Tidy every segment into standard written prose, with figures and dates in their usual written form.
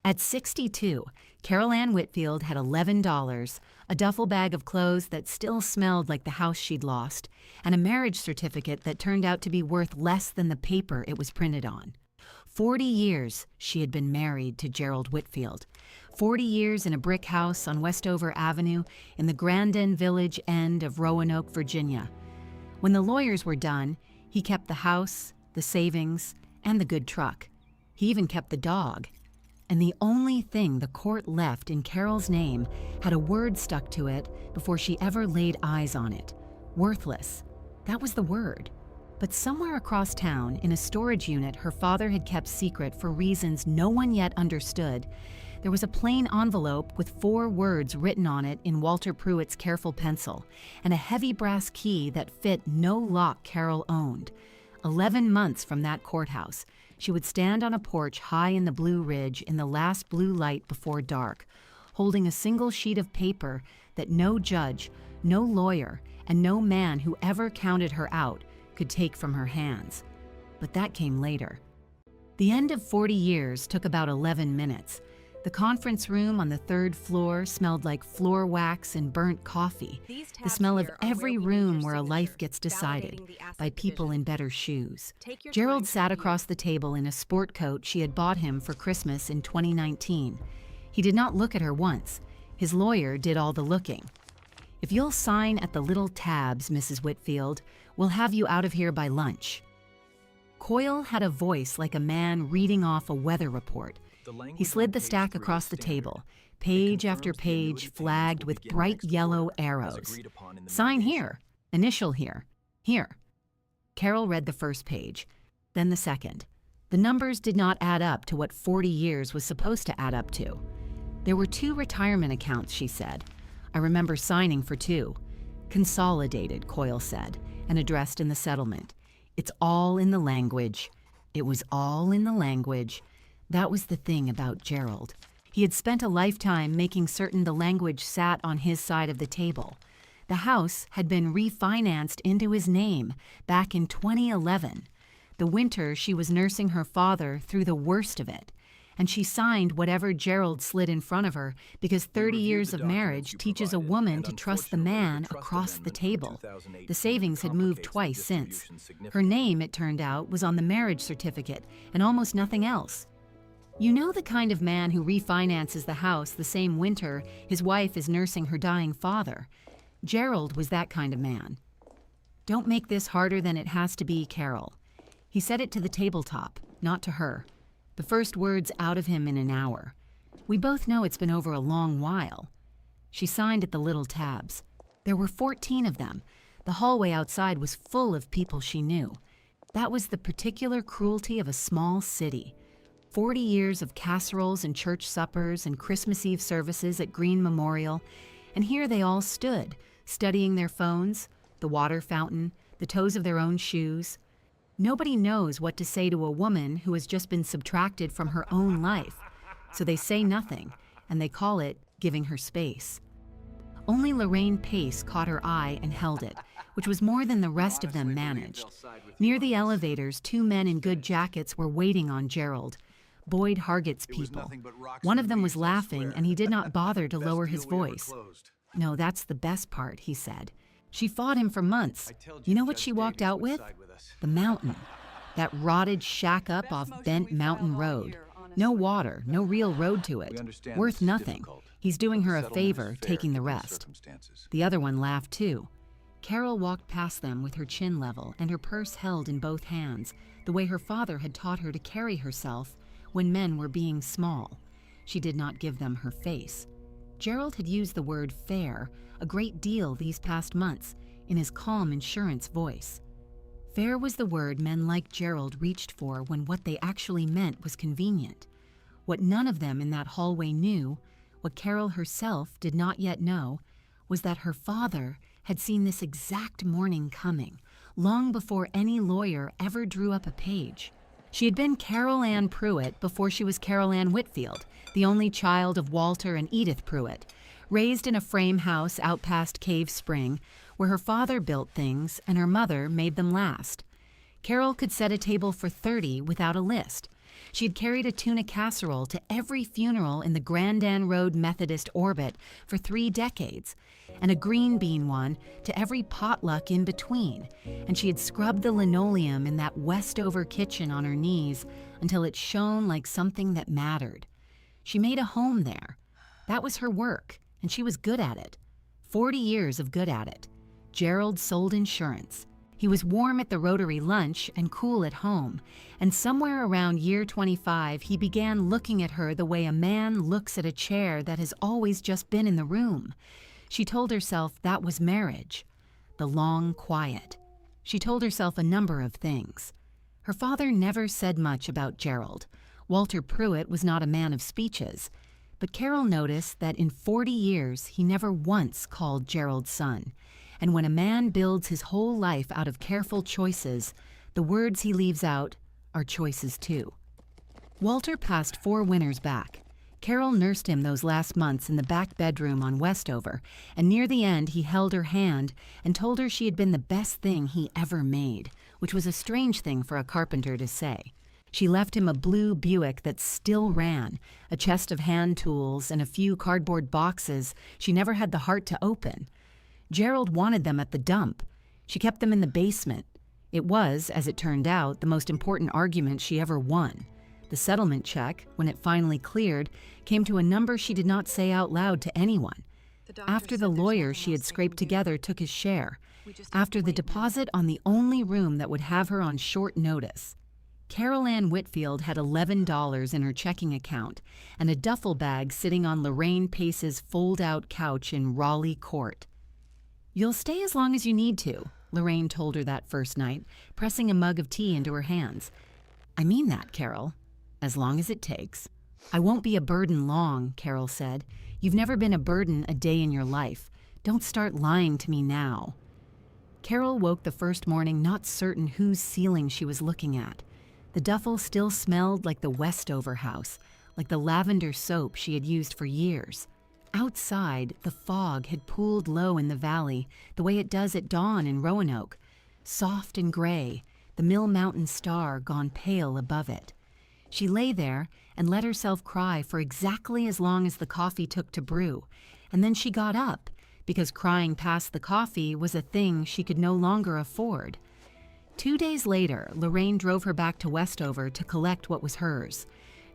At 62, Carol Ann Whitfield had $11, a duffel bag of clothes that still smelled like the house she'd lost, and a marriage certificate that turned out to be worth less than the paper it was printed on. 40 years she had been married to Gerald Whitfield. 40 years in a brick house on Westover Avenue in the Grandin Village end of Roanoke, Virginia. When the lawyers were done, he kept the house, the savings, and the good truck. He even kept the dog. And the only thing the court left in Carol's name had a word stuck to it before she ever laid eyes on it. Worthless. That was the word. But somewhere across town, in a storage unit her father had kept secret for reasons no one yet understood, there was a plain envelope with 4 words written on it in Walter Pruitt's careful pencil, and a heavy brass key that fit no lock Carol owned. 11 months from that courthouse, she would stand on a porch high in the Blue Ridge in the last blue light before dark, holding a single sheet of paper that no judge, no lawyer, and no man who ever counted her out could take from her hands. But that came later. The end of 40 years took about 11 minutes. The conference room on the 3rd floor smelled like floor wax and burnt coffee, the smell of every room where a life gets decided, by people in better shoes. Gerald sat across the table in a sport coat she had bought him for Christmas in 2019. He did not look at her once. His lawyer did all the looking. "If you'll sign at the little tabs, Mrs. Whitfield, we'll have you out of here by lunch." Coyle had a voice like a man reading off a weather report. He slid the stack across the table, page after page flagged with bright yellow arrows. "Sign here. Initial here. Here." Carol read the first page, then the second. The numbers did not add up to what 40 years was supposed to add up to. "There were 2 retirement accounts," she said. "I remember signing for 2. Consolidated," Coyle said, and addressed in the settlement. "It's all in the language." It was all in the language. That was the thing about Gerald. He had spent a lifetime making certain the language sat on his side of the table. The house had been refinanced into his name back in 2011, the winter she was nursing her father through the worst of it, and she signed whatever Gerald slid in front of her because 30 years of marriage teaches a woman to trust the man across the table. The savings had moved twice since. Her name, it turned out, was on the marriage certificate and almost nothing else. You know the kind of man who refinances the house the same winter his wife is nursing her dying father. Gerald was that kind of man. "Don't make this harder than it has to be, Carol." He said it to the tabletop, not to her. The first words out of him in an hour. "We both know it's been over a long while." She signed at the little tabs. There were 14 of them. The hallway outside was full of people she knew. That was the particular cruelty of a small city. 40 years of casseroles and church suppers and Christmas Eve services at Green Memorial, and here they all stood, studying their phones, the water fountain, the toes of their own shoes. Nobody knows what to say to a woman who has just been subtracted from her own life, so they say nothing, and they call it giving her space. Only Lorraine Pace caught her eye and held it, which was more than the rest of them managed. Near the elevators, 2 men in good jackets were waiting on Gerald. Boyd Hargett's people. One of them was laughing, and he did not bother to lower his voice. "No, that's the best part," he said. "She fought him for months. You know what she walked out with? The mountain. That rotted shack up off Bent Mountain Road. No water, no real road to it. Worth nothing. He's doing her a favor, taking the rest." The other one laughed too. Carol walked past them with her chin level and her purse held in both hands, the way her father had taught her to carry herself when men were being small. She did not give them her face. Gerald had used the word fair a great deal these past months in his calm insurance voice. Fair was the word men like Gerald reached for when what they actually meant was convenient. What none of them in that hallway knew, what Carol herself did not yet know, was that her father had seen this exact morning coming, long before any lawyer ever drew up a page. She had been Carol Ann Pruitt before she was Carol Ann Whitfield, the only child of Walter and Edith Pruitt, raised in a frame house out past Cave Spring, where her father built things and her mother made them last. Carol could set a table for 30 without a list. She had carried a tuna casserole to every funeral in the Grandin Road Methodist orbit for 3 decades, and a green bean one to every potluck in between, and she had scrubbed the linoleum in that Westover kitchen on her knees until it shone like something that mattered. She made a home there. That was her work, and she was good at it. 40 years of good at it. Gerald sold insurance. He was warm at the Rotary lunch and cool at home, and somewhere around year 25 he began looking at her the way a man looks at a chair that has always just been in the room. She told herself that was marriage. The long quiet. She told herself a number of things. Her father never said much about Gerald. Walter Pruitt was not a man of speeches, but Carol noticed that in 40 years he never once called Gerald son. And when a man builds his whole life out of careful choices, the words he leaves out are choices too. Walter passed 4 winters back. Carol nursed him those last months in the back bedroom on Westover, and near the end he held her hand and told her she had been the best thing he ever made, which was a strange thing for a carpenter to say. She left him a blue Buick that still ran, a chest of hand tools, and a few cardboard boxes she never had the heart to open. Gerald wanted them at the dump. She kept them in the basement. It was, as it turned out, the most important argument she ever won. The settlement check, when it finally cleared, came to a number she did not say out loud to anyone. After the lawyer she had scraped together took his share. After the deposit on the only room that would have her on short notice. Carol Ann Whitfield had $11 in her checking account and a duffel bag sitting on Lorraine Pace's fold-out couch in Raleigh Court. "You'll stay as long as you need to," Lorraine told her that first night, pressing a mug of tea into her hands. "I mean that, Carol. As long as it takes." "I won't be a burden long," Carol said. "You've never been a burden a day in your life. Don't start lying to me now." Carol woke the first morning not certain whose ceiling she was looking at. The duffel still smelled like the Westover house, like the lavender soap she had used for years. Outside, the fog had pooled low in the valley, the way it does at dawn in Roanoke, soft and gray, the Mill Mountain star gone pale above it. She lay there and let herself cry for exactly as long as the coffee took to brew, and then she got up, because crying past the coffee was a thing she could no longer afford. 2 days later, Lorraine drove her back to Westover to collect what was hers.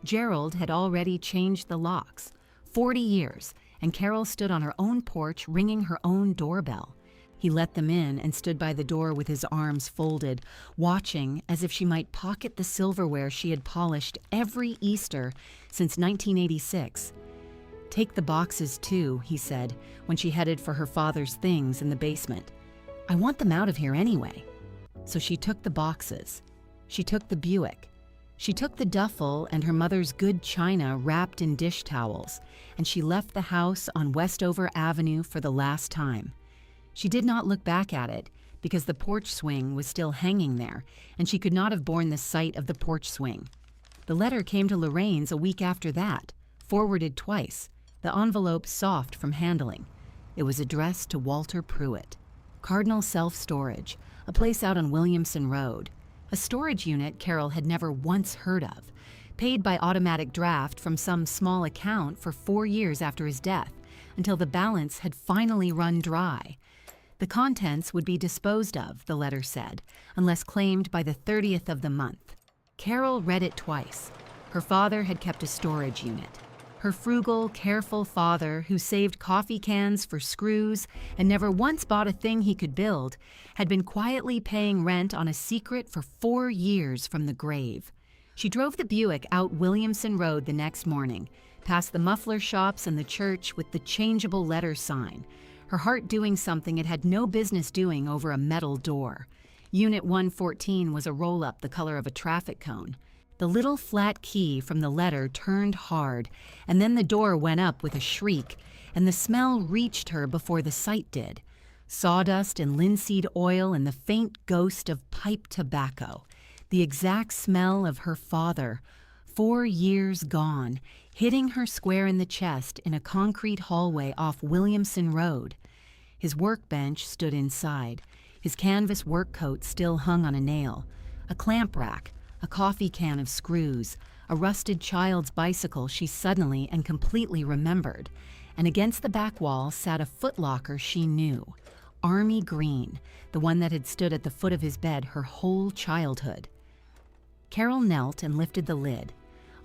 Gerald had already changed the locks. 40 years, and Carol stood on her own porch ringing her own doorbell. He let them in and stood by the door with his arms folded, watching as if she might pocket the silverware she had polished every Easter since 1986. "Take the boxes too," he said, when she headed for her father's things in the basement. "I want them out of here anyway." So she took the boxes. She took the Buick. She took the duffel and her mother's good china wrapped in dish towels, and she left the house on Westover Avenue for the last time. She did not look back at it, because the porch swing was still hanging there, and she could not have borne the sight of the porch swing. The letter came to Lorraine's a week after that, forwarded twice, the envelope soft from handling. It was addressed to Walter Pruitt. Cardinal Self-Storage, a place out on Williamson Road. A storage unit Carol had never once heard of, paid by automatic draft from some small account for 4 years after his death, until the balance had finally run dry. The contents would be disposed of, the letter said, unless claimed by the 30th of the month. Carol read it twice. Her father had kept a storage unit. Her frugal, careful father, who saved coffee cans for screws and never once bought a thing he could build, had been quietly paying rent on a secret for 4 years from the grave. She drove the Buick out Williamson Road the next morning, past the muffler shops and the church with the changeable letter sign, her heart doing something it had no business doing over a metal door. Unit 114 was a roll-up the color of a traffic cone. The little flat key from the letter turned hard, and then the door went up with a shriek, and the smell reached her before the sight did. Sawdust and linseed oil and the faint ghost of pipe tobacco. The exact smell of her father, 4 years gone, hitting her square in the chest in a concrete hallway off Williamson Road. His workbench stood inside. His canvas work coat still hung on a nail. A clamp rack, a coffee can of screws, a rusted child's bicycle she suddenly and completely remembered, and against the back wall sat a footlocker she knew, army green, the one that had stood at the foot of his bed her whole childhood. Carol knelt and lifted the lid.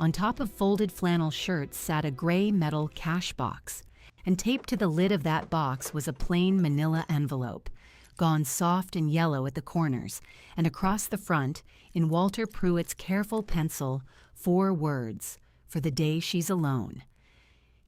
On top of folded flannel shirts sat a gray metal cash box, and taped to the lid of that box was a plain manila envelope, gone soft and yellow at the corners, and across the front, in Walter Pruitt's careful pencil, 4 words, "For the day she's alone."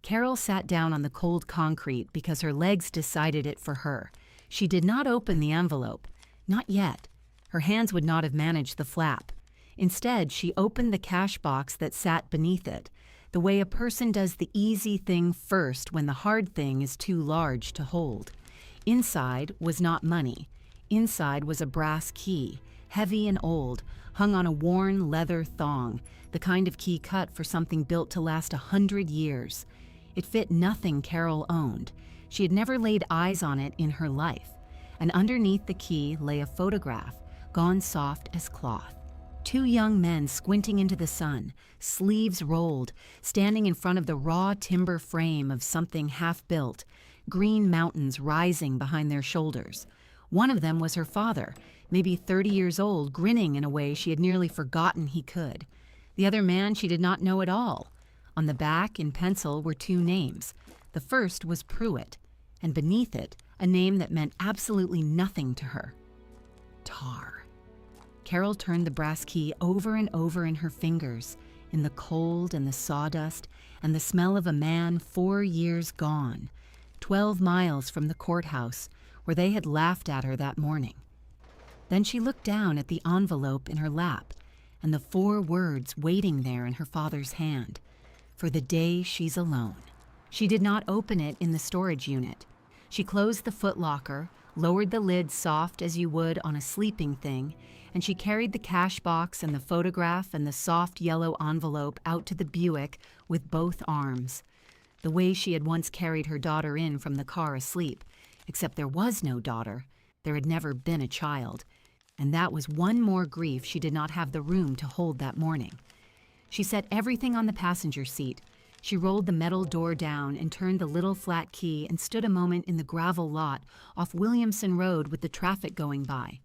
Carol sat down on the cold concrete because her legs decided it for her. She did not open the envelope. Not yet. Her hands would not have managed the flap. Instead, she opened the cash box that sat beneath it, the way a person does the easy thing first when the hard thing is too large to hold. Inside was not money. Inside was a brass key, heavy and old, hung on a worn leather thong, the kind of key cut for something built to last 100 years. It fit nothing Carol owned. She had never laid eyes on it in her life. And underneath the key lay a photograph, gone soft as cloth. 2 young men squinting into the sun, sleeves rolled, standing in front of the raw timber frame of something half-built, green mountains rising behind their shoulders. One of them was her father, maybe 30 years old, grinning in a way she had nearly forgotten he could. The other man she did not know at all. On the back, in pencil, were 2 names. The first was Pruitt, and beneath it, a name that meant absolutely nothing to her. Tar. Carol turned the brass key over and over in her fingers, in the cold and the sawdust and the smell of a man 4 years gone, 12 miles from the courthouse where they had laughed at her that morning. Then she looked down at the envelope in her lap and the 4 words waiting there in her father's hand. For the day she's alone. She did not open it in the storage unit. She closed the footlocker, lowered the lid soft as you would on a sleeping thing, and she carried the cash box and the photograph and the soft yellow envelope out to the Buick with both arms, the way she had once carried her daughter in from the car asleep, except there was no daughter. There had never been a child, and that was one more grief she did not have the room to hold that morning. She set everything on the passenger seat. She rolled the metal door down and turned the little flat key and stood a moment in the gravel lot off Williamson Road with the traffic going by.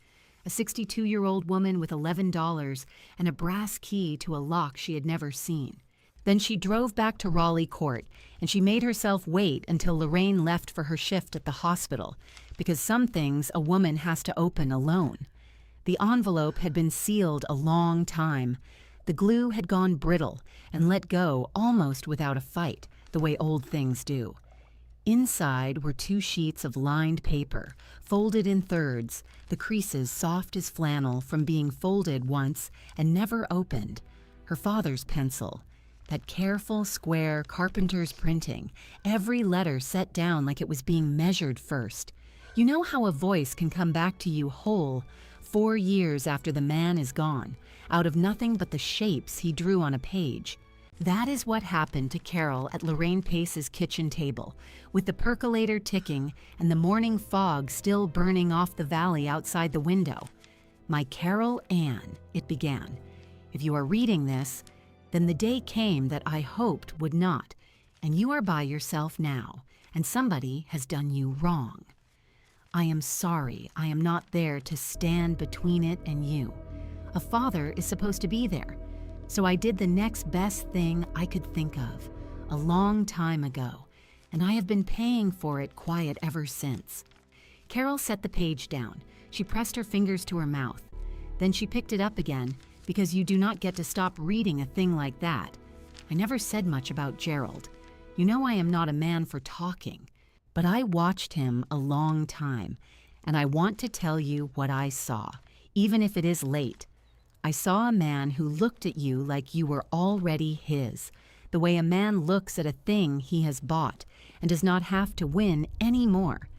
A 62-year-old woman with $11 and a brass key to a lock she had never seen. Then she drove back to Raleigh Court, and she made herself wait until Lorraine left for her shift at the hospital, because some things a woman has to open alone. The envelope had been sealed a long time. The glue had gone brittle and let go almost without a fight, the way old things do. Inside were 2 sheets of lined paper, folded in thirds, the creases soft as flannel from being folded once and never opened. Her father's pencil, that careful, square carpenter's printing, every letter set down like it was being measured first. You know how a voice can come back to you whole 4 years after the man is gone, out of nothing but the shapes he drew on a page. That is what happened to Carol at Lorraine Pace's kitchen table, with the percolator ticking and the morning fog still burning off the valley outside the window. "My Carol Ann," it began. "If you are reading this, then the day came that I hoped would not, and you are by yourself now, and somebody has done you wrong. I am sorry I am not there to stand between it and you. A father is supposed to be there. So I did the next best thing I could think of, a long time ago, and I have been paying for it quiet ever since." Carol set the page down. She pressed her fingers to her mouth. Then she picked it up again, because you do not get to stop reading a thing like that. I never said much about Gerald. You know I am not a man for talking, but I watched him a long time, and I want to tell you what I saw, even if it is late. I saw a man who looked at you like you were already his, the way a man looks at a thing he has bought and does not have to win any more.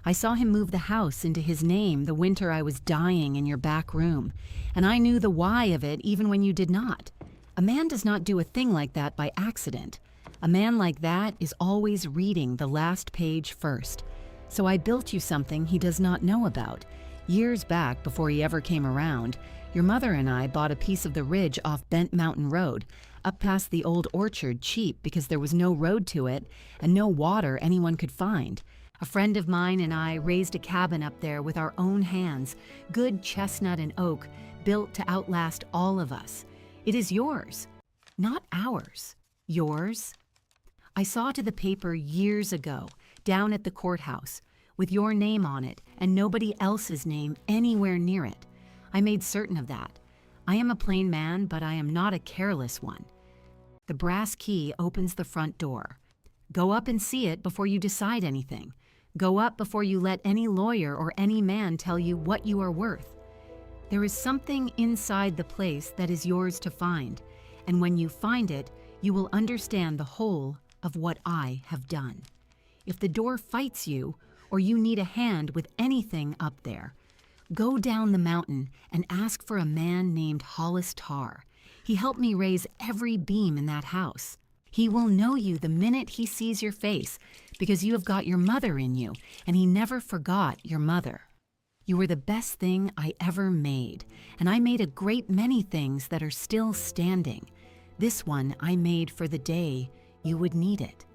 I saw him move the house into his name the winter I was dying in your back room, and I knew the why of it even when you did not. A man does not do a thing like that by accident. A man like that is always reading the last page first. So I built you something he does not know about. Years back, before he ever came around, Your mother and I bought a piece of the ridge off Bent Mountain Road, up past the old orchard cheap because there was no road to it and no water anyone could find. A friend of mine and I raised a cabin up there with our own hands, good chestnut and oak, built to outlast all of us. It is yours, not ours. Yours. I saw to the paper years ago, down at the courthouse, with your name on it and nobody else's name anywhere near it. I made certain of that. I am a plain man, but I am not a careless one. The brass key opens the front door. Go up and see it before you decide anything. Go up before you let any lawyer or any man tell you what you are worth. There is something inside the place that is yours to find, and when you find it, you will understand the whole of what I have done. If the door fights you, or you need a hand with anything up there, go down the mountain and ask for a man named Hollis Tarr. He helped me raise every beam in that house. He will know you the minute he sees your face because you have got your mother in you, and he never forgot your mother. You were the best thing I ever made, and I made a great many things that are still standing. This one I made for the day you would need it.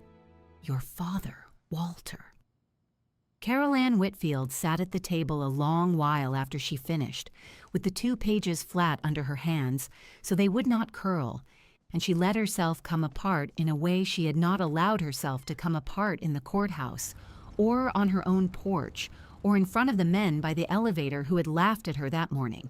Your father, Walter. Carol Ann Whitfield sat at the table a long while after she finished, with the 2 pages flat under her hands so they would not curl, and she let herself come apart in a way she had not allowed herself to come apart in the courthouse, or on her own porch, or in front of the men by the elevator who had laughed at her that morning.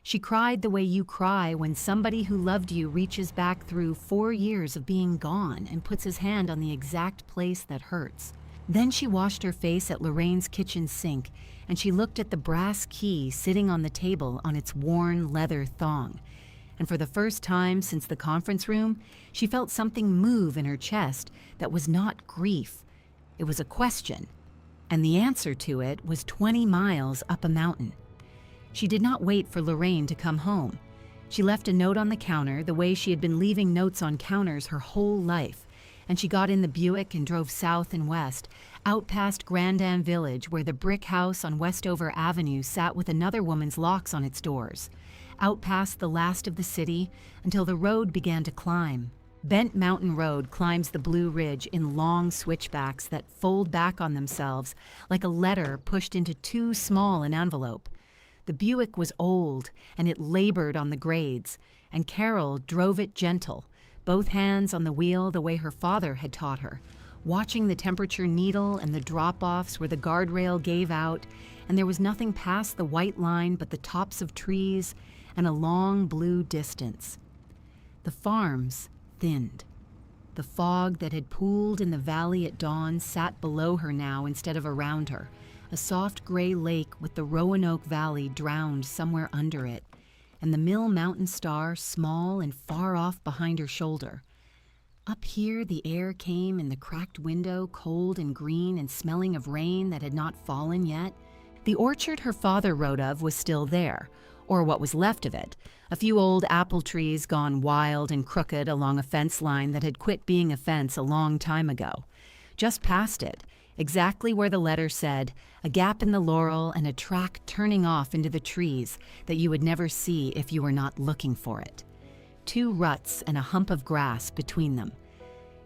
She cried the way you cry when somebody who loved you reaches back through 4 years of being gone and puts his hand on the exact place that hurts. Then she washed her face at Lorraine's kitchen sink, and she looked at the brass key sitting on the table on its worn leather thong. And for the first time since the conference room, she felt something move in her chest that was not grief. It was a question, and the answer to it was 20 miles up a mountain. She did not wait for Lorraine to come home. She left a note on the counter the way she had been leaving notes on counters her whole life, and she got in the Buick and drove south and west, out past Grandin Village where the brick house on Westover Avenue sat with another woman's locks on its doors, out past the last of the city until the road began to climb. Bent Mountain Road climbs the Blue Ridge in long switchbacks that fold back on themselves like a letter pushed into too small an envelope. The Buick was old, and it labored on the grades, and Carol drove it gentle, both hands on the wheel the way her father had taught her, watching the temperature needle and the drop-offs where the guardrail gave out, and there was nothing past the white line but the tops of trees and a long blue distance. The farms thinned. The fog that had pooled in the valley at dawn sat below her now instead of around her, a soft gray lake with the Roanoke Valley drowned somewhere under it, and the Mill Mountain Star small and far off behind her shoulder. Up here the air came in the cracked window, cold and green and smelling of rain that had not fallen yet. The orchard her father wrote of was still there, or what was left of it, a few old apple trees gone wild and crooked along a fence line that had quit being a fence a long time ago. Just past it, exactly where the letter said, a gap in the laurel and a track turning off into the trees that you would never see if you were not looking for it. 2 ruts and a hump of grass between them.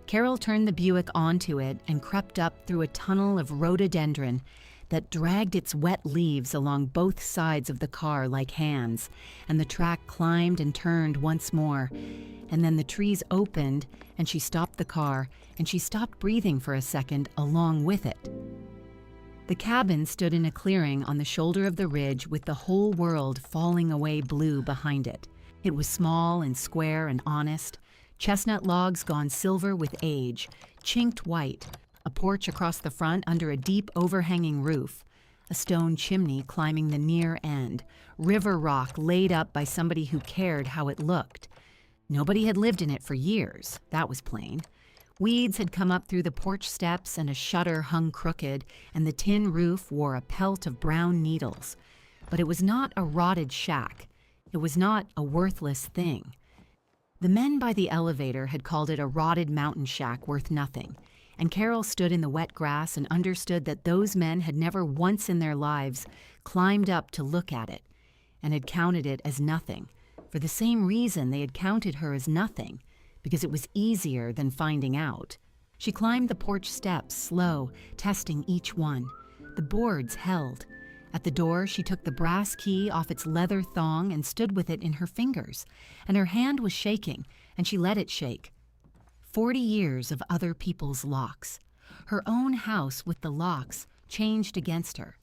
Carol turned the Buick onto it and crept up through a tunnel of rhododendron that dragged its wet leaves along both sides of the car like hands, and the track climbed and turned once more, and then the trees opened, and she stopped the car, and she stopped breathing for a second along with it. The cabin stood in a clearing on the shoulder of the ridge with the whole world falling away blue behind it. It was small and square and honest, chestnut logs gone silver with age, chinked white, a porch across the front under a deep overhanging roof, a stone chimney climbing the near end, river rock laid up by somebody who cared how it looked. Nobody had lived in it for years, that was plain. Weeds had come up through the porch steps and a shutter hung crooked, and the tin roof wore a pelt of brown needles. But it was not a rotted shack. It was not a worthless thing. The men by the elevator had called it a rotted mountain shack worth nothing, and Carol stood in the wet grass and understood that those men had never once in their lives climbed up to look at it, and had counted it as nothing, for the same reason they had counted her as nothing, because it was easier than finding out. She climbed the porch steps, slow, testing each one. The boards held. At the door, she took the brass key off its leather thong and stood with it in her fingers, and her hand was shaking, and she let it shake. 40 years of other people's locks. Her own house with the locks changed against her.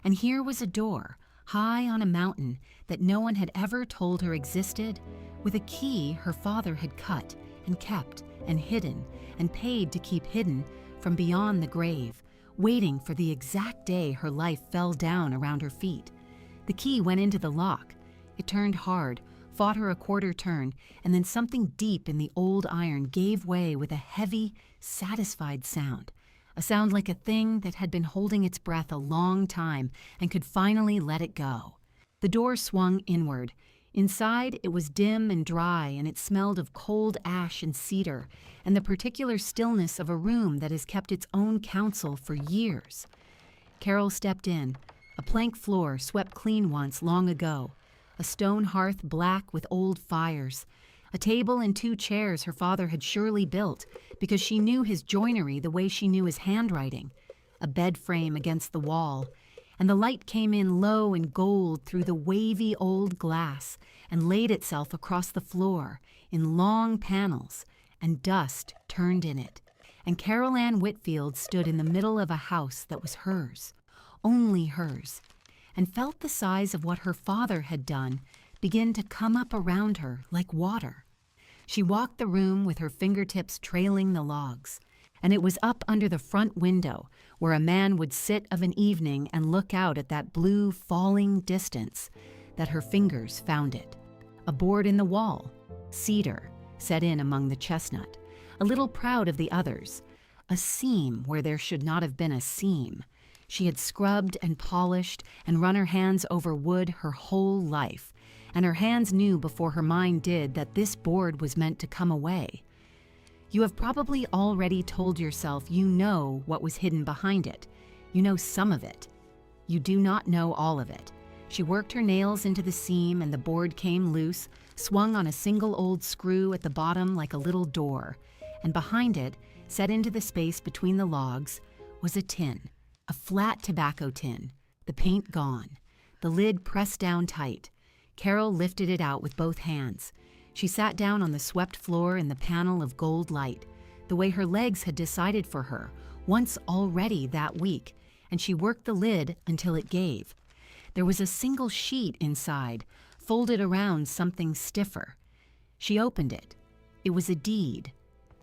And here was a door, high on a mountain, that no one had ever told her existed, with a key her father had cut and kept and hidden and paid to keep hidden from beyond the grave, waiting for the exact day her life fell down around her feet. The key went into the lock. It turned hard, fought her a quarter turn, and then something deep in the old iron gave way with a heavy, satisfied sound. A sound like a thing that had been holding its breath a long time and could finally let it go. The door swung inward. Inside, it was dim and dry, and it smelled of cold ash and cedar, and the particular stillness of a room that has kept its own counsel for years. Carol stepped in. A plank floor swept clean once long ago. A stone hearth black with old fires. A table and 2 chairs her father had surely built, because she knew his joinery the way she knew his handwriting. A bed frame against the wall. And the light came in low and gold through the wavy old glass and laid itself across the floor in long panels, and dust turned in it. And Carol Ann Whitfield stood in the middle of a house that was hers, only hers, and felt the size of what her father had done begin to come up around her like water. She walked the room with her fingertips trailing the logs, and it was up under the front window where a man would sit of an evening and look out at that blue falling distance that her fingers found it. A board in the wall, cedar, set in among the chestnut, a little proud of the others, a seam where there should not have been a seam. She had scrubbed and polished and run her hands over wood her whole life, and her hands knew before her mind did that this board was meant to come away. You have probably already told yourself you know what was hidden behind it. You know some of it. You do not know all of it. She worked her nails into the seam and the board came loose, swung on a single old screw at the bottom like a little door, and behind it, set into the space between the logs, was a tin. A flat tobacco tin, the paint gone, the lid pressed down tight. Carol lifted it out with both hands. She sat down on the swept floor in the panel of gold light, the way her legs had decided for her, once already that week, and she worked the lid until it gave. There was a single sheet inside, folded around something stiffer. She opened it. It was a deed,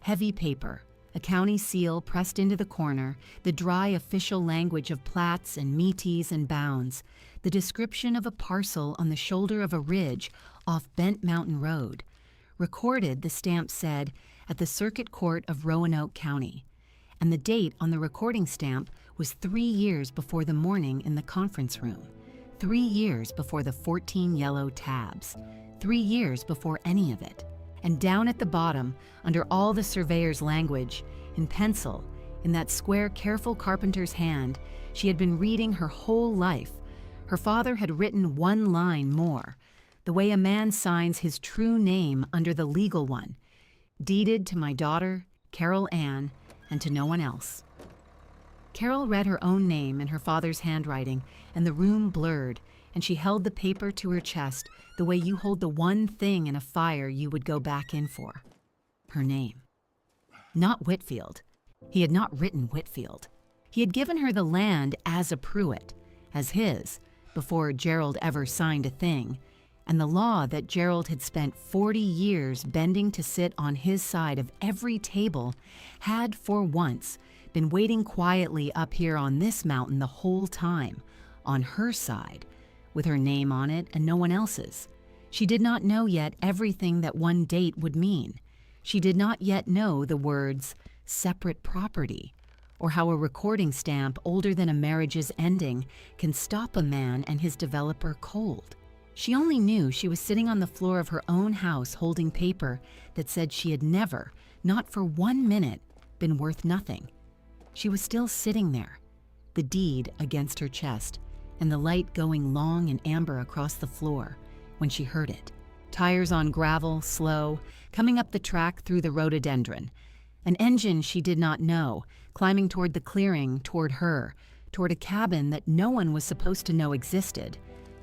heavy paper, a county seal pressed into the corner, the dry official language of plats and meeties and bounds, the description of a parcel on the shoulder of a ridge off Bent Mountain Road. Recorded, the stamp said, at the Circuit Court of Roanoke County. And the date on the recording stamp was 3 years before the morning in the conference room, 3 years before the 14 yellow tabs, 3 years before any of it. And down at the bottom, under all the surveyor's language, in pencil, in that square, careful carpenter's hand, she had been reading her whole life. Her father had written 1 line more, the way a man signs his true name under the legal one, deeded to my daughter, Carol Ann, and to no one else. Carol read her own name in her father's handwriting, and the room blurred, and she held the paper to her chest the way you hold the one thing in a fire you would go back in for. Her name. Not Whitfield. He had not written Whitfield. He had given her the land as a Pruitt, as his, before Gerald ever signed a thing, and the law that Gerald had spent 40 years bending to sit on his side of every table had, for once, been waiting quietly up here on this mountain the whole time, on her side, with her name on it and no one else's. She did not know yet everything that one date would mean. She did not yet know the words separate property, or how a recording stamp older than a marriage's ending can stop a man and his developer cold. She only knew she was sitting on the floor of her own house holding paper that said she had never, not for 1 minute, been worth nothing. She was still sitting there, the deed against her chest, and the light going long and amber across the floor, when she heard it. Tires on gravel, slow, coming up the track through the rhododendron. An engine she did not know, climbing toward the clearing, toward her, toward a cabin that no one was supposed to know existed.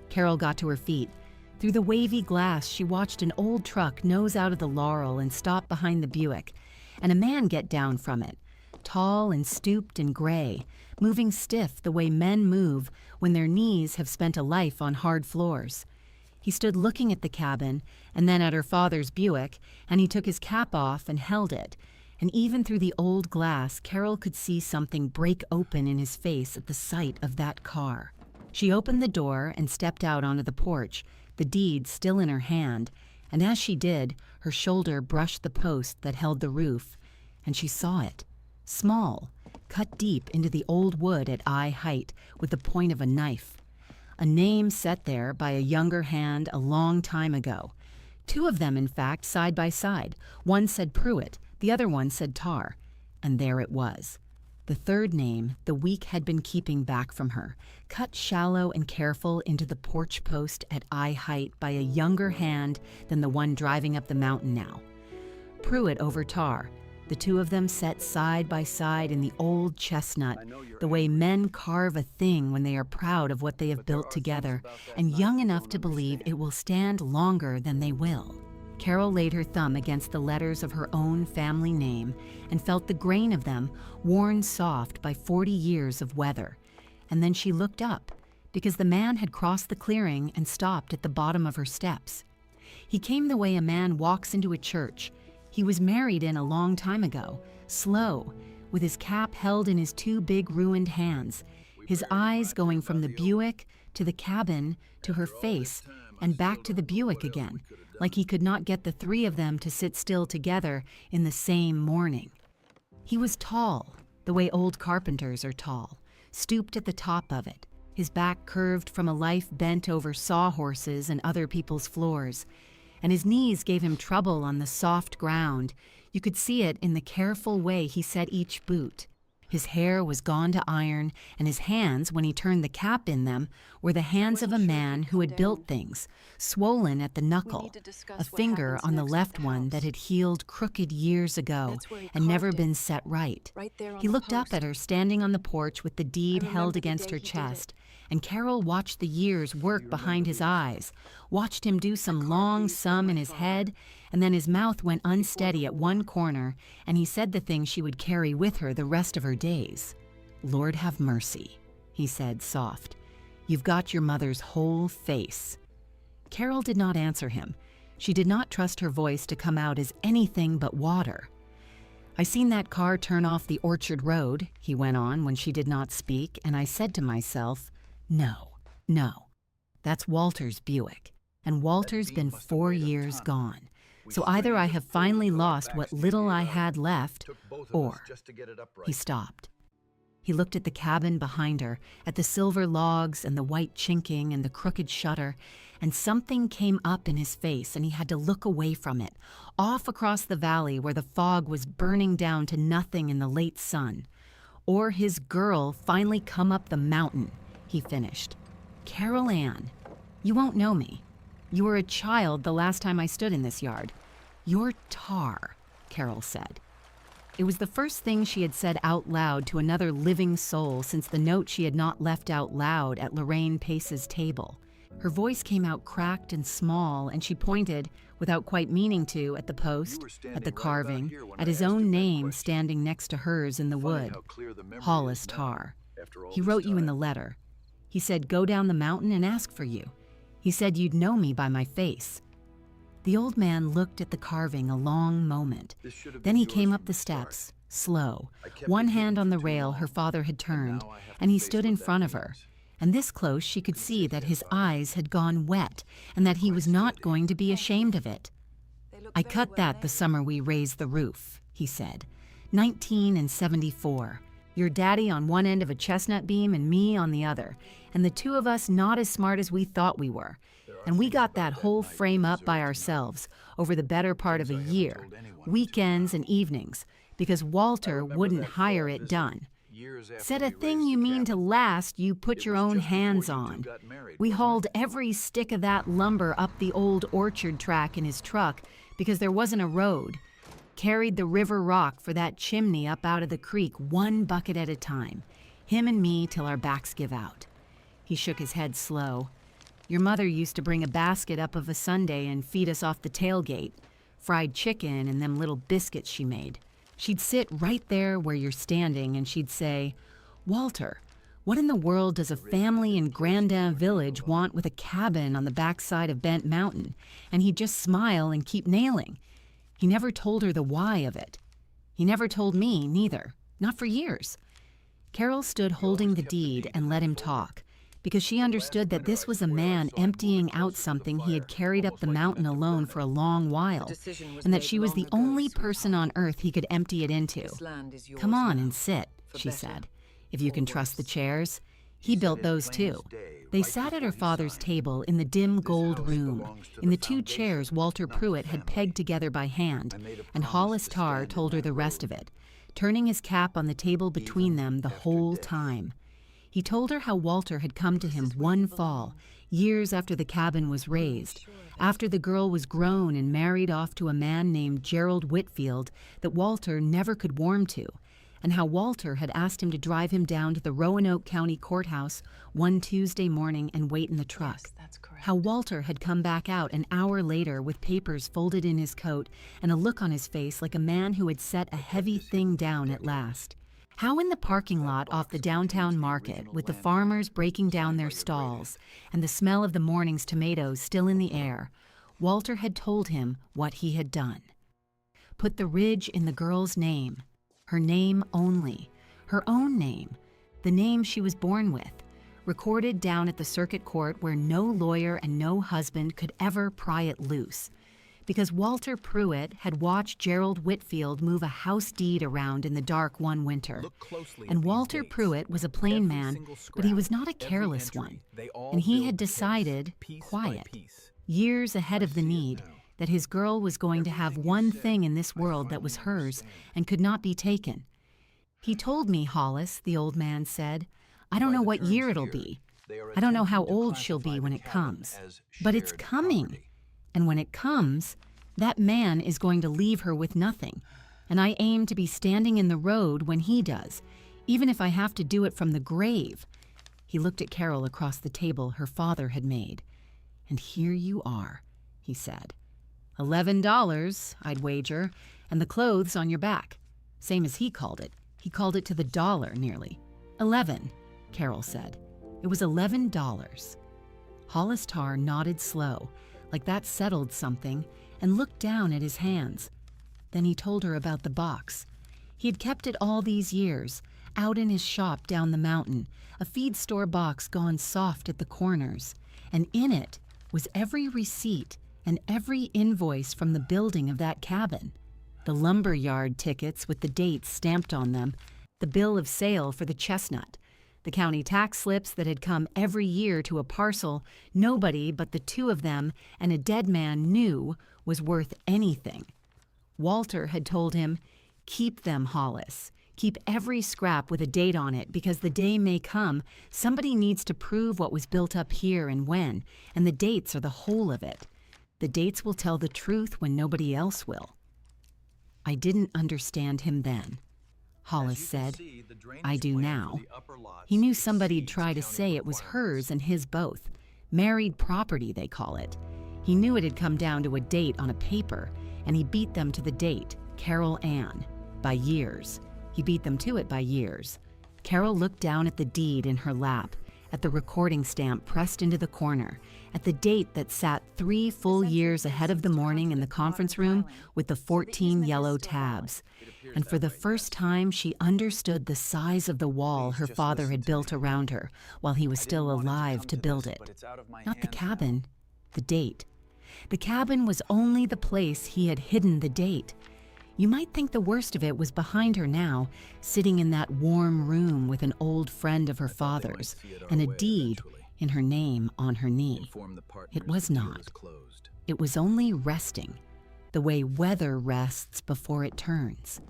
Carol got to her feet. Through the wavy glass, she watched an old truck nose out of the laurel and stop behind the Buick, and a man get down from it, tall and stooped and gray, moving stiff the way men move when their knees have spent a life on hard floors. He stood looking at the cabin and then at her father's Buick, and he took his cap off and held it. And even through the old glass, Carol could see something break open in his face at the sight of that car. She opened the door and stepped out onto the porch, the deed still in her hand, and as she did, her shoulder brushed the post that held the roof, and she saw it, small, cut deep into the old wood at eye height with the point of a knife. A name set there by a younger hand a long time ago. Two of them, in fact, side by side. One said Pruitt, the other one said Tar, and there it was. The third name the week had been keeping back from her, cut shallow and careful into the porch post at eye height by a younger hand than the one driving up the mountain now. Pruitt over Tar, the two of them set side by side in the old chestnut, the way men carve a thing when they are proud of what they have built together, and young enough to believe it will stand longer than they will. Carol laid her thumb against the letters of her own family name and felt the grain of them worn soft by 40 years of weather. And then she looked up, because the man had crossed the clearing and stopped at the bottom of her steps. He came the way a man walks into a church. He was married in a long time ago, slow, with his cap held in his two big ruined hands, his eyes going from the Buick to the cabin to her face and back to the Buick again, like he could not get the three of them to sit still together in the same morning. He was tall, the way old carpenters are tall, stooped at the top of it, his back curved from a life bent over sawhorses and other people's floors, and his knees gave him trouble on the soft ground. You could see it in the careful way he set each boot. His hair was gone to iron, and his hands, when he turned the cap in them, were the hands of a man who had built things, swollen at the knuckle, a finger on the left one that had healed crooked years ago and never been set right. He looked up at her standing on the porch with the deed held against her chest, and Carol watched the years work behind his eyes, watched him do some long sum in his head, and then his mouth went unsteady at one corner, and he said the thing she would carry with her the rest of her days. "Lord have mercy," he said, soft. "You've got your mother's whole face." Carol did not answer him. She did not trust her voice to come out as anything but water. "I seen that car turn off the Orchard Road," he went on when she did not speak, and I said to myself, no, that's Walter's Buick, and Walter's been 4 years gone. So either I have finally lost what little I had left, or—" He stopped. He looked at the cabin behind her, at the silver logs and the white chinking and the crooked shutter, and something came up in his face, and he had to look away from it, off across the valley where the fog was burning down to nothing in the late sun. "Or his girl finally come up the mountain," he finished. "Carol Ann, you won't know me. You were a child the last time I stood in this yard. You're Tar," Carol said. It was the first thing she had said out loud to another living soul since the note she had not left out loud at Lorraine Pace's table. Her voice came out cracked and small, and she pointed, without quite meaning to, at the post, at the carving, at his own name standing next to hers in the wood. "Hollis Tar. He wrote you in the letter. He said go down the mountain and ask for you. He said you'd know me by my face." The old man looked at the carving a long moment. Then he came up the steps, slow, one hand on the rail her father had turned, and he stood in front of her. And this close she could see that his eyes had gone wet, and that he was not going to be ashamed of it. "I cut that the summer we raised the roof," he said. 19 and 74. Your daddy on one end of a chestnut beam and me on the other, and the two of us not as smart as we thought we were. And we got that whole frame up by ourselves over the better part of a year, weekends and evenings, because Walter wouldn't hire it done. Said a thing you mean to last, you put your own hands on. We hauled every stick of that lumber up the old orchard track in his truck because there wasn't a road. Carried the river rock for that chimney up out of the creek 1 bucket at a time. Him and me till our backs give out. He shook his head slow. Your mother used to bring a basket up of a Sunday and feed us off the tailgate. Fried chicken and them little biscuits she made. She'd sit right there where you're standing and she'd say, "Walter, what in the world does a family in Grandin Village want with a cabin on the backside of Bent Mountain?" And he'd just smile and keep nailing. He never told her the why of it. He never told me, neither. Not for years. Carol stood holding the deed and let him talk, because she understood that this was a man emptying out something he had carried up the mountain alone for a long while, and that she was the only person on earth he could empty it into. "Come on and sit," she said, "if you can trust the chairs." He built those too. They sat at her father's table in the dim gold room, in the 2 chairs Walter Pruitt had pegged together by hand, and Hollis Tarr told her the rest of it, turning his cap on the table between them the whole time. He told her how Walter had come to him one fall, years after the cabin was raised, after the girl was grown and married off to a man named Gerald Whitfield that Walter never could warm to, and how Walter had asked him to drive him down to the Roanoke County Courthouse one Tuesday morning and wait in the truck. Yes, that's correct. How Walter had come back out an hour later with papers folded in his coat and a look on his face like a man who had set a heavy thing down at last. How in the parking lot off the downtown market, with the farmers breaking down their stalls and the smell of the morning's tomatoes still in the air, Walter had told him what he had done. Put the ridge in the girl's name. Her name only, her own name, the name she was born with, recorded down at the circuit court where no lawyer and no husband could ever pry it loose. Because Walter Pruitt had watched Gerald Whitfield move a house deed around in the dark one winter. And Walter Pruitt was a plain man, but he was not a careless one. And he had decided, quiet, years ahead of the need, that his girl was going to have one thing in this world that was hers and could not be taken. "He told me, Hollis," the old man said, "I don't know what year it'll be. I don't know how old she'll be when it comes. But it's coming. And when it comes, that man is going to leave her with nothing. And I aim to be standing in the road when he does, even if I have to do it from the grave." He looked at Carol across the table her father had made. "And here you are," he said. $11, I'd wager, and the clothes on your back. Same as he called it. He called it to the dollar, nearly. 11, Carol said. It was $11. Hollis Tarr nodded slow, like that settled something, and looked down at his hands. Then he told her about the box. He had kept it all these years, out in his shop down the mountain, a feed store box gone soft at the corners, and in it was every receipt and every invoice from the building of that cabin, the lumber yard tickets with the dates stamped on them, the bill of sale for the chestnut, the county tax slips that had come every year to a parcel nobody but the 2 of them and a dead man knew was worth anything. Walter had told him, "Keep them, Hollis. Keep every scrap with a date on it, because the day may come somebody needs to prove what was built up here and when, and the dates are the whole of it. The dates will tell the truth when nobody else will." I didn't understand him then. Hollis said, "I do now." He knew somebody'd try to say it was hers and his both. Married property, they call it. He knew it had come down to a date on a paper, and he beat them to the date, Carol Ann, by years. He beat them to it by years. Carol looked down at the deed in her lap, at the recording stamp pressed into the corner, at the date that sat 3 full years ahead of the morning in the conference room with the 14 yellow tabs. And for the first time, she understood the size of the wall her father had built around her while he was still alive to build it. Not the cabin, the date. The cabin was only the place he had hidden the date. You might think the worst of it was behind her now, sitting in that warm room with an old friend of her father's, and a deed in her name on her knee. It was not. It was only resting, the way weather rests before it turns.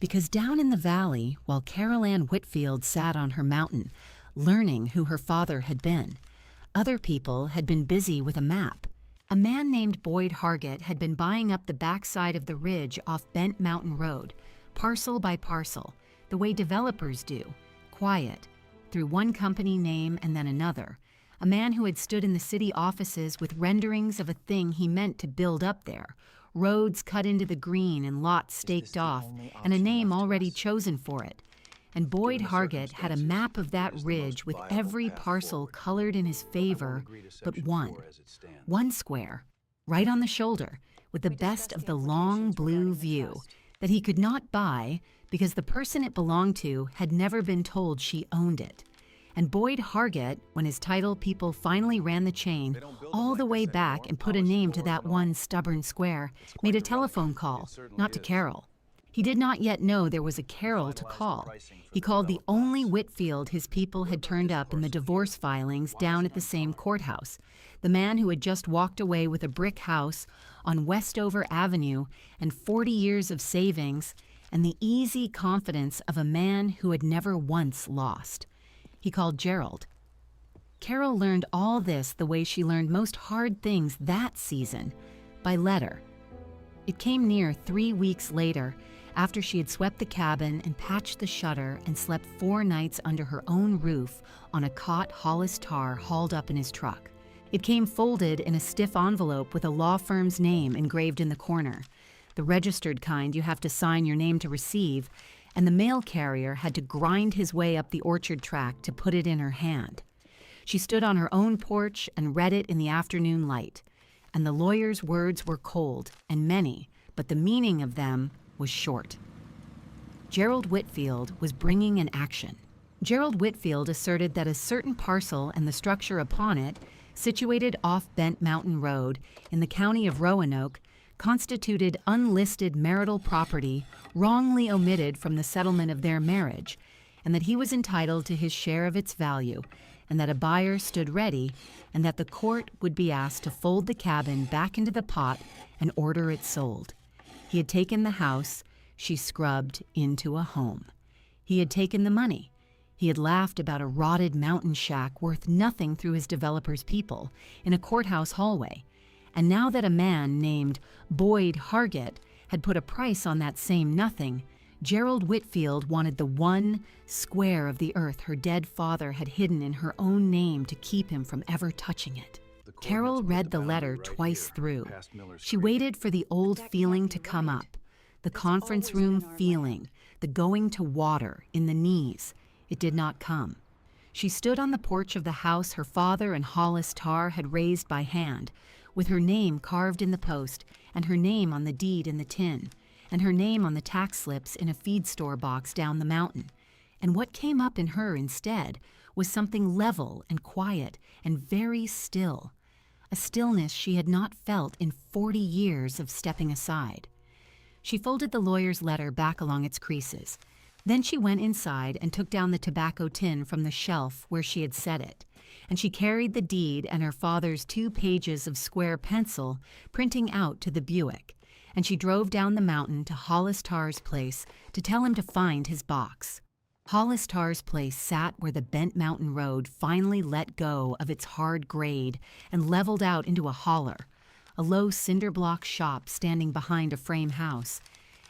Because down in the valley, while Carol Ann Whitfield sat on her mountain, learning who her father had been, other people had been busy with a map. A man named Boyd Hargett had been buying up the backside of the ridge off Bent Mountain Road, parcel by parcel, the way developers do, quiet, through one company name and then another. A man who had stood in the city offices with renderings of a thing he meant to build up there, roads cut into the green and lots staked off, and a name already chosen for it. And Boyd Hargett had a map of that ridge with every parcel colored in his favor but one square, right on the shoulder, with the best of the long blue view, that he could not buy because the person it belonged to had never been told she owned it. And Boyd Hargett, when his title people finally ran the chain all the way back and put a name to that one stubborn square, made a telephone call, not to Carol. He did not yet know there was a Carol to call. He called the only Whitfield his people had turned up in the divorce filings down at the same courthouse, the man who had just walked away with a brick house on Westover Avenue and 40 years of savings and the easy confidence of a man who had never once lost. He called Gerald. Carol learned all this the way she learned most hard things that season, by letter. It came near 3 weeks later, after she had swept the cabin and patched the shutter and slept 4 nights under her own roof on a cot Hollis Tarr hauled up in his truck. It came folded in a stiff envelope with a law firm's name engraved in the corner, the registered kind you have to sign your name to receive, and the mail carrier had to grind his way up the orchard track to put it in her hand. She stood on her own porch and read it in the afternoon light, and the lawyer's words were cold and many, but the meaning of them was short. Gerald Whitfield was bringing an action. Gerald Whitfield asserted that a certain parcel and the structure upon it, situated off Bent Mountain Road in the county of Roanoke, constituted unlisted marital property wrongly omitted from the settlement of their marriage, and that he was entitled to his share of its value, and that a buyer stood ready, and that the court would be asked to fold the cabin back into the pot and order it sold. He had taken the house she scrubbed into a home. He had taken the money. He had laughed about a rotted mountain shack worth nothing through his developer's people in a courthouse hallway. And now that a man named Boyd Hargett had put a price on that same nothing, Gerald Whitfield wanted the one square of the earth her dead father had hidden in her own name to keep him from ever touching it. Carol read the letter twice through. She waited for the old feeling to come up, the conference room feeling, the going to water in the knees. It did not come. She stood on the porch of the house her father and Hollis Tarr had raised by hand, with her name carved in the post, and her name on the deed in the tin, and her name on the tax slips in a feed store box down the mountain. And what came up in her instead was something level and quiet and very still, a stillness she had not felt in 40 years of stepping aside. She folded the lawyer's letter back along its creases. Then she went inside and took down the tobacco tin from the shelf where she had set it, and she carried the deed and her father's 2 pages of square pencil printing out to the Buick, and she drove down the mountain to Hollis Tarr's place to tell him to find his box. Hollis Tarr's place sat where the Bent Mountain Road finally let go of its hard grade and leveled out into a holler, a low cinder block shop standing behind a frame house.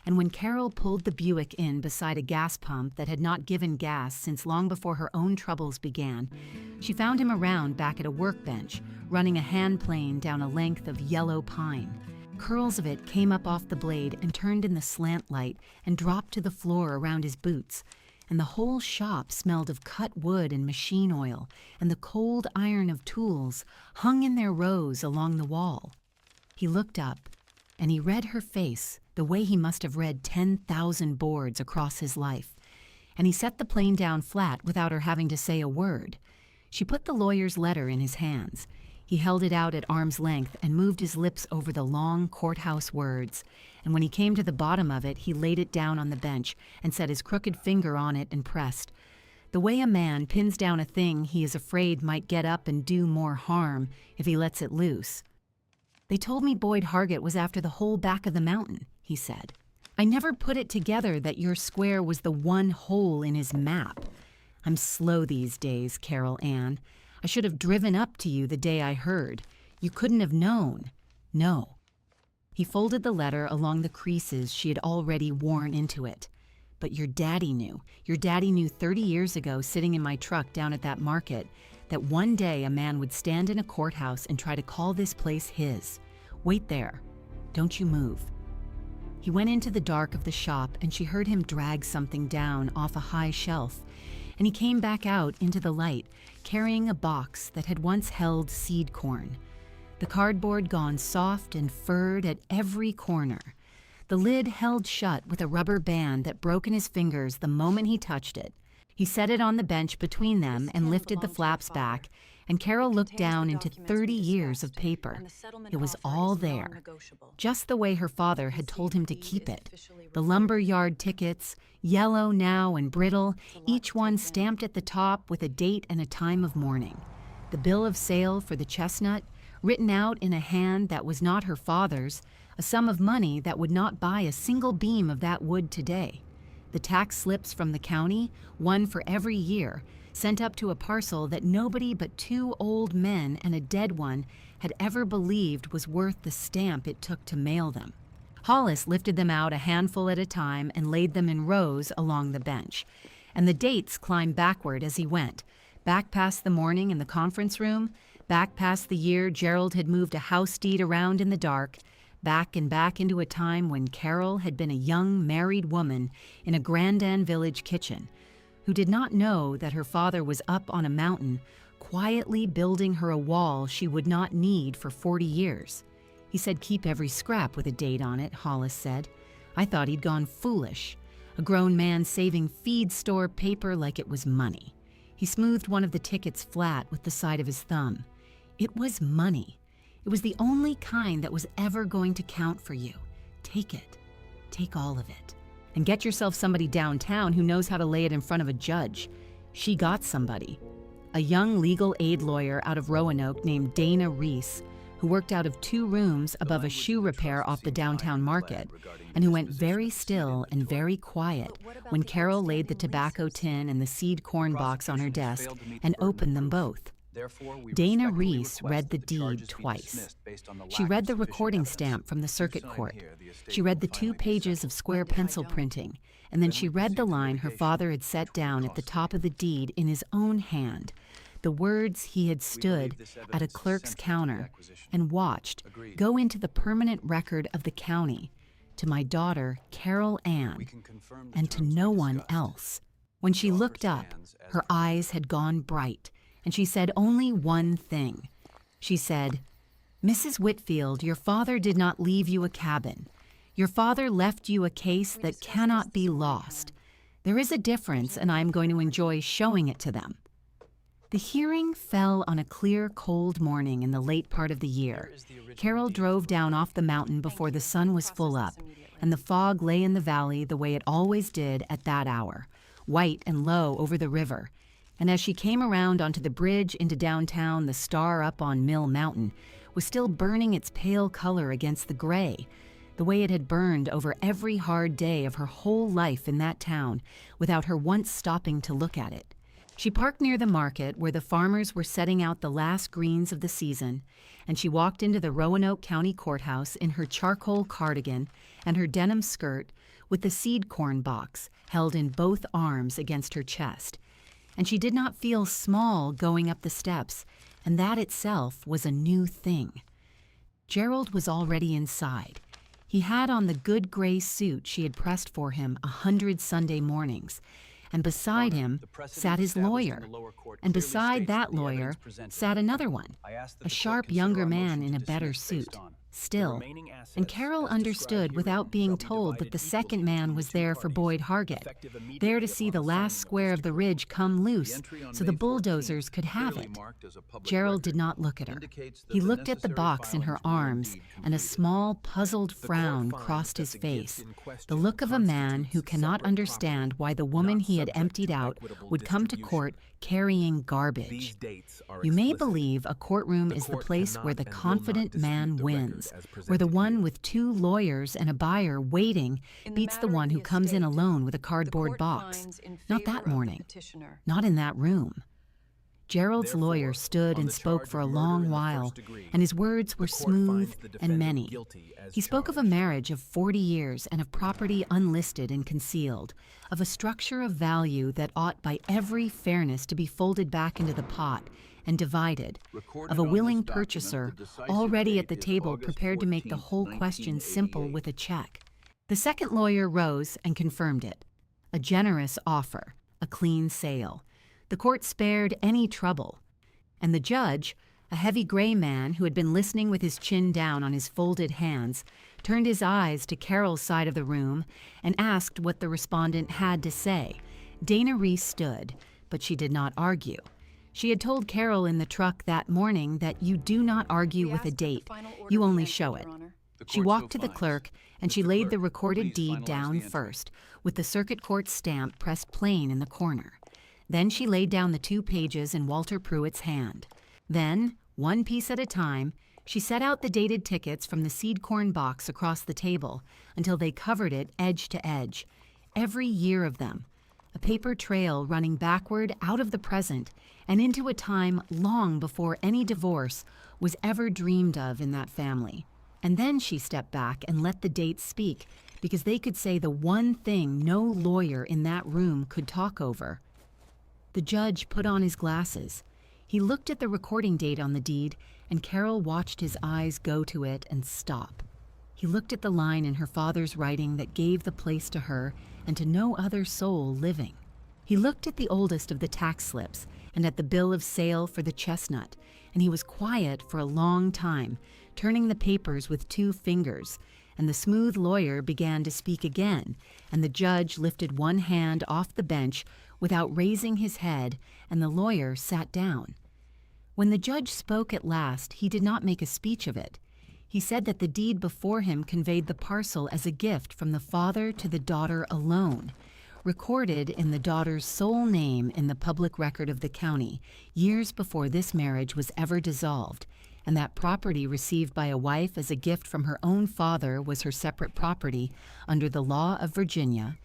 And when Carol pulled the Buick in beside a gas pump that had not given gas since long before her own troubles began, she found him around back at a workbench, running a hand plane down a length of yellow pine. Curls of it came up off the blade and turned in the slant light and dropped to the floor around his boots, and the whole shop smelled of cut wood and machine oil, and the cold iron of tools hung in their rows along the wall. He looked up, and he read her face the way he must have read 10,000 boards across his life, and he set the plane down flat without her having to say a word. She put the lawyer's letter in his hands. He held it out at arm's length and moved his lips over the long courthouse words, and when he came to the bottom of it, he laid it down on the bench and set his crooked finger on it and pressed. The way a man pins down a thing he is afraid might get up and do more harm if he lets it loose. "They told me Boyd Hargett was after the whole back of the mountain," he said. I never put it together that your square was the one hole in his map. I'm slow these days, Carol Ann. I should have driven up to you the day I heard. You couldn't have known. No. He folded the letter along the creases she had already worn into it. But your daddy knew. Your daddy knew 30 years ago, sitting in my truck down at that market, that one day a man would stand in a courthouse and try to call this place his. Wait there. Don't you move. He went into the dark of the shop, and she heard him drag something down off a high shelf, and he came back out into the light, carrying a box that had once held seed corn. The cardboard gone soft and furred at every corner. The lid held shut with a rubber band that broke in his fingers the moment he touched it. He set it on the bench between them and lifted the flaps back, and Carol looked down into 30 years of paper. It was all there, just the way her father had told him to keep it. The lumber yard tickets, yellow now and brittle, each one stamped at the top with a date and a time of mourning. The bill of sale for the chestnut, written out in a hand that was not her father's, a sum of money that would not buy a single beam of that wood today. The tax slips from the county, one for every year, sent up to a parcel that nobody but two old men and a dead one had ever believed was worth the stamp it took to mail them. Hollis lifted them out a handful at a time and laid them in rows along the bench, and the dates climbed backward as he went, back past the morning in the conference room, back past the year Gerald had moved a house deed around in the dark, back and back into a time when Carol had been a young married woman in a Grandin village kitchen, who did not know that her father was up on a mountain, quietly building her a wall she would not need for 40 years. He said keep every scrap with a date on it, Hollis said. I thought he'd gone foolish, a grown man saving feed store paper like it was money. He smoothed one of the tickets flat with the side of his thumb. It was money. It was the only kind that was ever going to count for you. Take it. Take all of it. And get yourself somebody downtown who knows how to lay it in front of a judge. She got somebody. A young legal aid lawyer out of Roanoke named Dana Reese, who worked out of 2 rooms above a shoe repair off the downtown market, and who went very still and very quiet when Carol laid the tobacco tin and the seed corn box on her desk and opened them both. Dana Reese read the deed twice. She read the recording stamp from the circuit court. She read the 2 pages of square pencil printing, and then she read the line her father had set down at the top of the deed in his own hand, the words he had stood at a clerk's counter and watched go into the permanent record of the county, to my daughter, Carol Ann, and to no one else. When she looked up, her eyes had gone bright, and she said only one thing. She said, Mrs. Whitfield, your father did not leave you a cabin. Your father left you a case that cannot be lost. There is a difference, and I am going to enjoy showing it to them. The hearing fell on a clear, cold morning in the late part of the year. Carol drove down off the mountain before the sun was full up, and the fog lay in the valley the way it always did at that hour, white and low over the river. And as she came around onto the bridge into downtown, the star up on Mill Mountain was still burning its pale color against the gray, the way it had burned over every hard day of her whole life in that town without her once stopping to look at it. She parked near the market where the farmers were setting out the last greens of the season, and she walked into the Roanoke County Courthouse in her charcoal cardigan and her denim skirt with the seed corn box held in both arms against her chest. And she did not feel small going up the steps, and that itself was a new thing. Gerald was already inside. He had on the good gray suit she had pressed for him 100 Sunday mornings, and beside him sat his lawyer, and beside that lawyer sat another one, a sharp younger man in a better suit, still. And Carol understood without being told that the second man was there for Boyd Hargett, there to see the last square of the ridge come loose so the bulldozers could have it. Gerald did not look at her. He looked at the box in her arms, and a small, puzzled frown crossed his face, the look of a man who cannot understand why the woman he had emptied out would come to court carrying garbage. You may believe a courtroom is the place where the confident man wins. house, where the one with 2 lawyers and a buyer waiting beats the one who comes in alone with a cardboard box. Not that morning. Not in that room. Gerald's lawyer stood and spoke for a long while, and his words were smooth and many. He spoke of a marriage of 40 years and of property unlisted and concealed, of a structure of value that ought by every fairness to be folded back into the pot and divided, of a willing purchaser already at the table prepared to make the whole question simple with a check. The second lawyer rose and confirmed it. A generous offer, a clean sale. The court spared any trouble, and the judge, a heavy gray man who had been listening with his chin down on his folded hands, turned his eyes to Carol's side of the room and asked what the respondent had to say. Dana Reese stood, but she did not argue. She had told Carol in the truck that morning that you do not argue with a date, you only show it. She walked to the clerk and she laid the recorded deed down first, with the circuit court stamp pressed plain in the corner. Then she laid down the 2 pages in Walter Pruitt's hand. Then, one piece at a time, she set out the dated tickets from the seed corn box across the table until they covered it edge to edge, every year of them, a paper trail running backward out of the present and into a time long before any divorce was ever dreamed of in that family. And then she stepped back and let the dates speak, because they could say the one thing no lawyer in that room could talk over. The judge put on his glasses. He looked at the recording date on the deed, and Carol watched his eyes go to it and stop. He looked at the line in her father's writing that gave the place to her and to no other soul living. He looked at the oldest of the tax slips and at the bill of sale for the chestnut, and he was quiet for a long time, turning the papers with 2 fingers, and the smooth lawyer began to speak again, and the judge lifted one hand off the bench without raising his head, and the lawyer sat down. When the judge spoke at last, he did not make a speech of it. He said that the deed before him conveyed the parcel as a gift from the father to the daughter alone, recorded in the daughter's sole name in the public record of the county, years before this marriage was ever dissolved, and that property received by a wife as a gift from her own father was her separate property under the law of Virginia,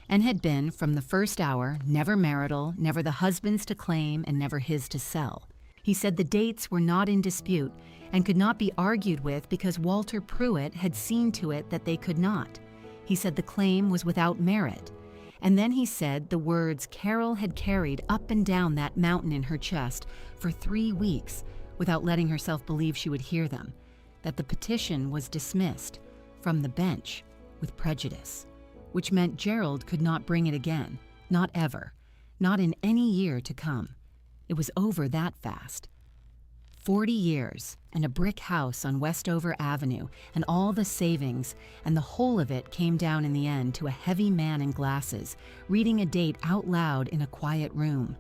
and had been, from the first hour, never marital, never the husband's to claim, and never his to sell. He said the dates were not in dispute and could not be argued with because Walter Pruitt had seen to it that they could not. He said the claim was without merit. And then he said the words Carol had carried up and down that mountain in her chest for 3 weeks without letting herself believe she would hear them, that the petition was dismissed from the bench with prejudice, which meant Gerald could not bring it again, not ever, not in any year to come. It was over that fast. 40 years, and a brick house on Westover Avenue, and all the savings, and the whole of it came down in the end to a heavy man in glasses, reading a date out loud in a quiet room.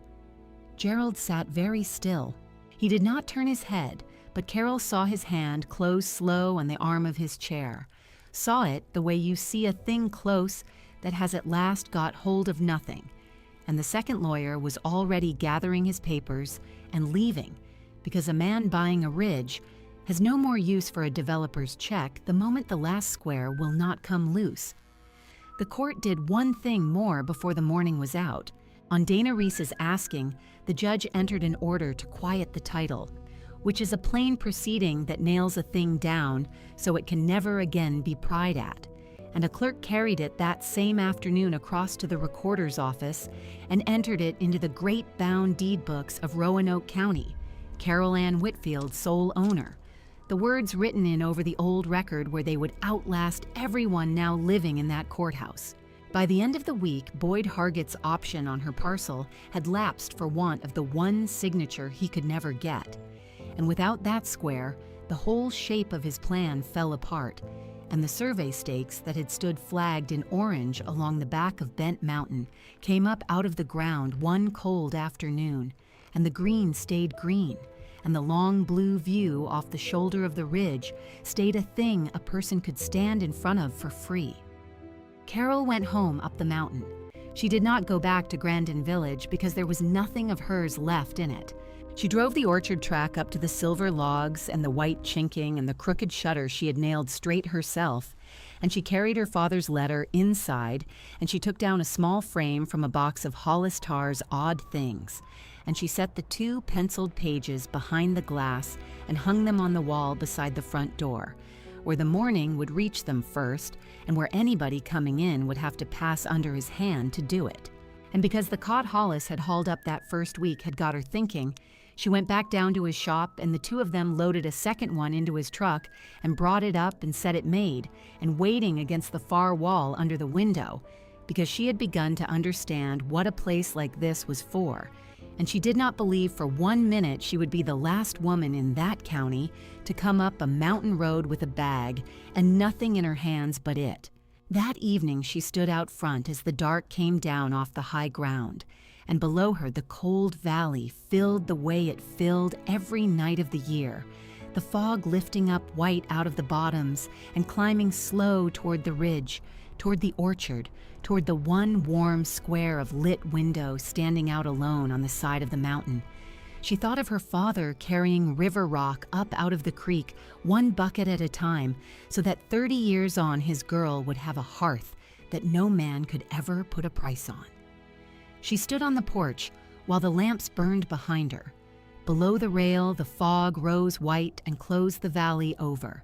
Gerald sat very still. He did not turn his head, but Carol saw his hand close slow on the arm of his chair, saw it the way you see a thing close that has at last got hold of nothing, and the second lawyer was already gathering his papers and leaving, because a man buying a ridge has no more use for a developer's check the moment the last square will not come loose. The court did one thing more before the morning was out. On Dana Reese's asking, the judge entered an order to quiet the title, which is a plain proceeding that nails a thing down so it can never again be pried at. And a clerk carried it that same afternoon across to the recorder's office and entered it into the great bound deed books of Roanoke County, Carol Ann Whitfield sole owner, the words written in over the old record where they would outlast everyone now living in that courthouse. By the end of the week, Boyd Hargett's option on her parcel had lapsed for want of the one signature he could never get. And without that square, the whole shape of his plan fell apart, and the survey stakes that had stood flagged in orange along the back of Bent Mountain came up out of the ground one cold afternoon, and the green stayed green, and the long blue view off the shoulder of the ridge stayed a thing a person could stand in front of for free. Carol went home up the mountain. She did not go back to Grandin Village because there was nothing of hers left in it. She drove the orchard track up to the silver logs and the white chinking and the crooked shutter she had nailed straight herself, and she carried her father's letter inside, and she took down a small frame from a box of Hollis Tarr's Odd Things, and she set the 2 penciled pages behind the glass and hung them on the wall beside the front door, where the morning would reach them first and where anybody coming in would have to pass under his hand to do it. And because the cod Hollis had hauled up that first week had got her thinking, she went back down to his shop, and the 2 of them loaded a second one into his truck and brought it up and set it made and waiting against the far wall under the window, because she had begun to understand what a place like this was for, and she did not believe for 1 minute she would be the last woman in that county to come up a mountain road with a bag and nothing in her hands but it. That evening she stood out front as the dark came down off the high ground, and below her the cold valley filled the way it filled every night of the year, the fog lifting up white out of the bottoms and climbing slow toward the ridge, toward the orchard, toward the one warm square of lit window standing out alone on the side of the mountain. She thought of her father carrying river rock up out of the creek, 1 bucket at a time, so that 30 years on his girl would have a hearth that no man could ever put a price on. She stood on the porch while the lamps burned behind her. Below the rail, the fog rose white and closed the valley over.